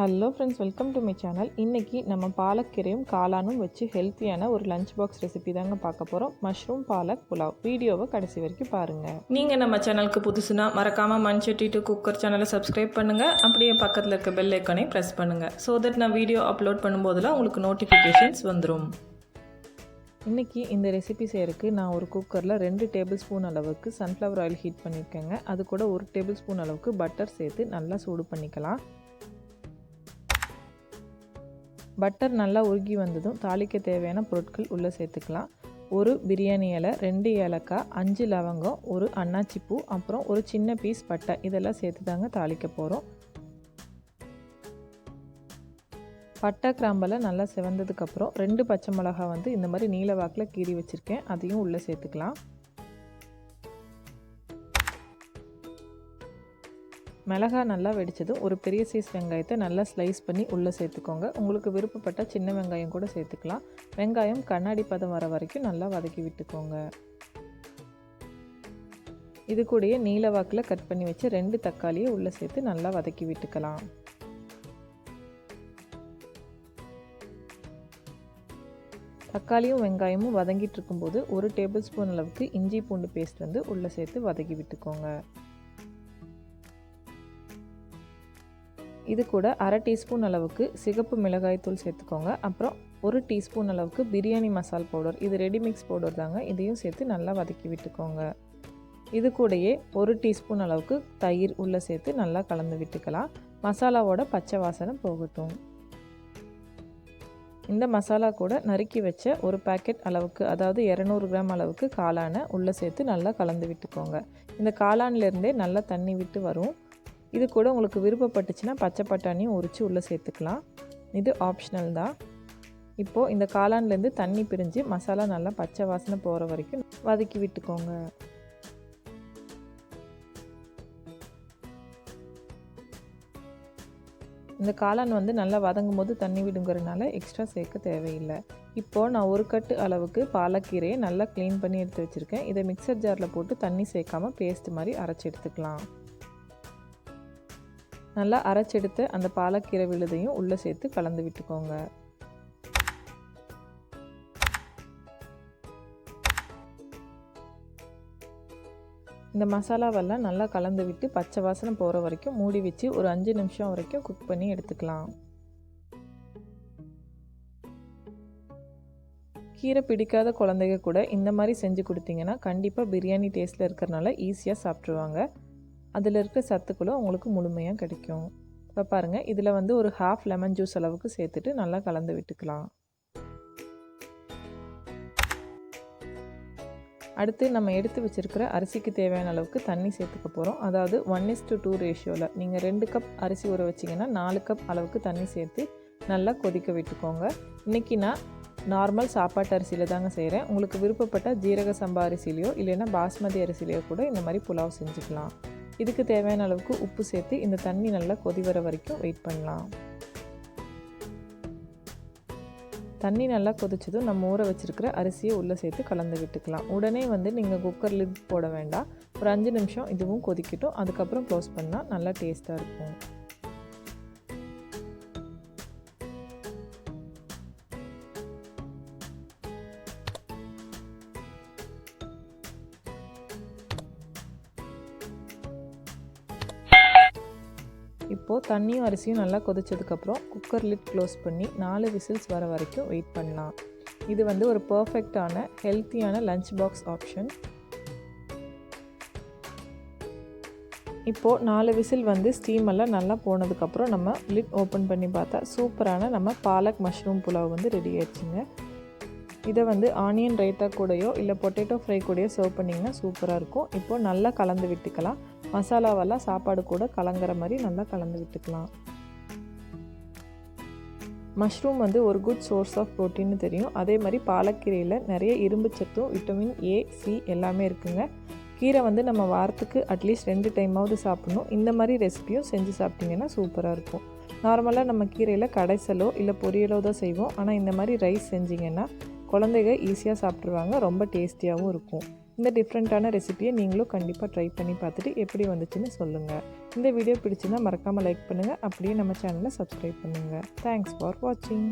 Hello friends, welcome to my channel. இன்றைக்கி நம்ம பாலக்கீரையும் காளானும் வச்சு ஹெல்த்தியான ஒரு லஞ்ச் பாக்ஸ் ரெசிபி தாங்க பார்க்க போகிறோம். மஷ்ரூம் பாலக் புலாவ். வீடியோவை கடைசி வரைக்கும் பாருங்கள். நீங்கள் நம்ம சேனலுக்கு புதுசுனா மறக்காமல் மண்சட்டி டு குக்கர் சேனலை சப்ஸ்கிரைப் பண்ணுங்கள். அப்படியே பக்கத்தில் இருக்க பெல் ஐக்கானை ப்ரெஸ் பண்ணுங்கள். ஸோ தட் நான் வீடியோ அப்லோட் பண்ணும்போதெல்லாம் உங்களுக்கு நோட்டிஃபிகேஷன்ஸ் வந்துடும். இன்றைக்கி இந்த ரெசிபி செய்கிறதுக்கு நான் ஒரு குக்கரில் 2 டேபிள் ஸ்பூன் அளவுக்கு சன்ஃப்ளவர் ஆயில் ஹீட் பண்ணியிருக்கேங்க. அது கூட 1 டேபிள் ஸ்பூன் அளவுக்கு பட்டர் சேர்த்து நல்லா சூடு பண்ணிக்கலாம். பட்டர் நல்லா உருகி வந்ததும் தாளிக்க தேவையான பொருட்கள் உள்ளே சேர்த்துக்கலாம். ஒரு பிரியாணி இலை, 2 ஏலக்காய், 5 லவங்கம், ஒரு அன்னாச்சி பூ, அப்புறம் ஒரு சின்ன பீஸ் பட்டை, இதெல்லாம் சேர்த்து தாங்க தாளிக்க போகிறோம். பட்டை கிராம்பெல்லாம் நல்லா செவந்ததுக்கப்புறம் 2 பச்சை மிளகாய் இந்த மாதிரி நீல வாக்கில் கீறி வச்சுருக்கேன், அதையும் உள்ளே சேர்த்துக்கலாம். மிளகாய் நல்லா வெடித்ததும் ஒரு பெரிய சைஸ் வெங்காயத்தை நல்லா ஸ்லைஸ் பண்ணி உள்ளே சேர்த்துக்கோங்க. உங்களுக்கு விருப்பப்பட்ட சின்ன வெங்காயம் கூட சேர்த்துக்கலாம். வெங்காயம் கண்ணாடி பதம் வர வரைக்கும் நல்லா வதக்கி விட்டுக்கோங்க. இது கூடயே நீல வாக்கில் கட் பண்ணி வச்சு 2 தக்காளியை உள்ளே சேர்த்து நல்லா வதக்கி விட்டுக்கலாம். தக்காளியும் வெங்காயமும் வதங்கிட்டு இருக்கும்போது 1 டேபிள் ஸ்பூன் அளவுக்கு இஞ்சி பூண்டு பேஸ்ட் உள்ளே சேர்த்து வதக்கி விட்டுக்கோங்க. இது கூட 1/2 டீஸ்பூன் அளவுக்கு சிகப்பு மிளகாய் தூள் சேர்த்துக்கோங்க. அப்புறம் 1 டீஸ்பூன் அளவுக்கு பிரியாணி மசால் பவுடர், இது ரெடிமிக்ஸ் பவுடர் தாங்க, இதையும் சேர்த்து நல்லா வதக்கி விட்டுக்கோங்க. இது கூடயே 1 டீஸ்பூன் அளவுக்கு தயிர் உள்ளே சேர்த்து நல்லா கலந்து விட்டுக்கலாம். மசாலாவோட பச்சை வாசனை போகட்டும். இந்த மசாலா கூட நறுக்கி வச்ச ஒரு பேக்கெட் அளவுக்கு, அதாவது 200 கிராம் அளவுக்கு காளானை உள்ளே சேர்த்து நல்லா கலந்து விட்டுக்கோங்க. இந்த காளான்லேருந்தே நல்லா தண்ணி விட்டு வரும். இது கூட உங்களுக்கு விருப்பப்பட்டுச்சுன்னா பச்சை பட்டாணியும் உரித்து உள்ளே சேர்த்துக்கலாம். இது ஆப்ஷனல் தான். இப்போது இந்த காளான்லேருந்து தண்ணி பிரிஞ்சு மசாலா நல்லா பச்சை வாசனை போகிற வரைக்கும் வதக்கி விட்டுக்கோங்க. இந்த காளான் நல்லா வதங்கும் போது தண்ணி விடுங்கிறதுனால எக்ஸ்ட்ரா சேர்க்க தேவையில்லை. இப்போது நான் 1 கட்டு அளவுக்கு பாலக்கீரையை நல்லா க்ளீன் பண்ணி எடுத்து வச்சுருக்கேன். இதை மிக்சர் ஜாரில் போட்டு தண்ணி சேர்க்காமல் பேஸ்ட் மாதிரி அரைச்சி எடுத்துக்கலாம். நல்லா அரைச்செடுத்து அந்த பாலக்கீரை விழுதையும் உள்ளே சேர்த்து கலந்து விட்டுக்கோங்க. இந்த மசாலாவெல்லாம் நல்லா கலந்து விட்டு பச்சை வாசனை போகிற வரைக்கும் மூடி வச்சு ஒரு 5 நிமிஷம் வரைக்கும் குக் பண்ணி எடுத்துக்கலாம். கீரை பிடிக்காத குழந்தைங்க கூட இந்த மாதிரி செஞ்சு கொடுத்தீங்கன்னா கண்டிப்பாக பிரியாணி டேஸ்ட்டில் இருக்கிறனால ஈஸியாக சாப்பிட்ருவாங்க. அதில் இருக்க சத்துக்களும் உங்களுக்கு முழுமையாக கிடைக்கும். இப்போ பாருங்கள், இதில் ஒரு 1/2 லெமன் ஜூஸ் அளவுக்கு சேர்த்துட்டு நல்லா கலந்து விட்டுக்கலாம். அடுத்து நம்ம எடுத்து வச்சுருக்கிற அரிசிக்கு தேவையான அளவுக்கு தண்ணி சேர்த்துக்க போகிறோம். அதாவது 1:2 ரேஷியோவில் நீங்கள் 2 கப் அரிசி ஊற வச்சிங்கன்னா 4 கப் அளவுக்கு தண்ணி சேர்த்து நல்லா கொதிக்க விட்டுக்கோங்க. இன்றைக்கி நான் நார்மல் சாப்பாட்டு அரிசியில் தாங்க செய்கிறேன். உங்களுக்கு விருப்பப்பட்ட ஜீரக சம்பா அரிசிலையோ இல்லைன்னா பாஸ்மதி அரிசிலையோ கூட இந்த மாதிரி புலாவ் செஞ்சுக்கலாம். இதுக்கு தேவையான அளவுக்கு உப்பு சேர்த்து இந்த தண்ணி நல்லா கொதி வர வரைக்கும் வெயிட் பண்ணலாம். தண்ணி நல்லா கொதிச்சதும் நம்ம ஊற வச்சுருக்கிற அரிசியை உள்ளே சேர்த்து கலந்து விட்டுக்கலாம். உடனே நீங்கள் குக்கர் லிட் போட வேண்டாம். ஒரு 5 நிமிஷம் இதுவும் கொதிக்கட்டும். அதுக்கப்புறம் க்ளோஸ் பண்ணால் நல்லா டேஸ்ட்டாக இருக்கும். இப்போது தண்ணியும் அரிசியும் நல்லா கொதிச்சதுக்கப்புறம் குக்கர் லிட் க்ளோஸ் பண்ணி 4 விசில்ஸ் வர வரைக்கும் வெயிட் பண்ணலாம். இது ஒரு பர்ஃபெக்டான ஹெல்த்தியான லஞ்ச் பாக்ஸ் ஆப்ஷன். இப்போது 4 விசில் ஸ்டீம் எல்லாம் நல்லா போனதுக்கப்புறம் நம்ம லிட் ஓப்பன் பண்ணி பார்த்தா சூப்பரான நம்ம பாலக் மஷ்ரூம் புலாவ் ரெடி ஆயிடுச்சுங்க. இதை ஆனியன் ரைத்தா கூடயோ இல்லை பொட்டேட்டோ ஃப்ரை கூடயோ சர்வ் பண்ணிங்கன்னா சூப்பராக இருக்கும். இப்போது நல்லா கலந்து விட்டுக்கலாம். மசாலாவெல்லாம் சாப்பாடு கூட கலங்குற மாதிரி நல்லா கலந்து விட்டுக்கலாம். மஷ்ரூம் ஒரு குட் சோர்ஸ் ஆஃப் ப்ரோட்டீன்னு தெரியும். அதே மாதிரி பாலக்கீரையில் நிறைய இரும்பு சத்தும் விட்டமின் A, C எல்லாமே இருக்குங்க. கீரை நம்ம வாரத்துக்கு அட்லீஸ்ட் 2 டைமாவது சாப்பிடணும். இந்த மாதிரி ரெசிபியும் செஞ்சு சாப்பிட்டிங்கன்னா சூப்பராக இருக்கும். நார்மலாக நம்ம கீரையில் கடைசலோ இல்லை பொரியலோ தான் செய்வோம். ஆனால் இந்த மாதிரி ரைஸ் செஞ்சிங்கன்னா குழந்தைங்க ஈஸியாக சாப்பிட்ருவாங்க. ரொம்ப டேஸ்டியாகவும் இருக்கும். இந்த டிஃப்ரெண்ட்டான ரெசிபியை நீங்களும் கண்டிப்பாக ட்ரை பண்ணி பார்த்துட்டு எப்படி வந்துச்சுன்னு சொல்லுங்கள். இந்த வீடியோ பிடிச்சிருந்தால் மறக்காமல் லைக் பண்ணுங்கள். அப்படியே நம்ம சேனலை சப்ஸ்கிரைப் பண்ணுங்கள். தேங்க்ஸ் ஃபார் வாட்சிங்.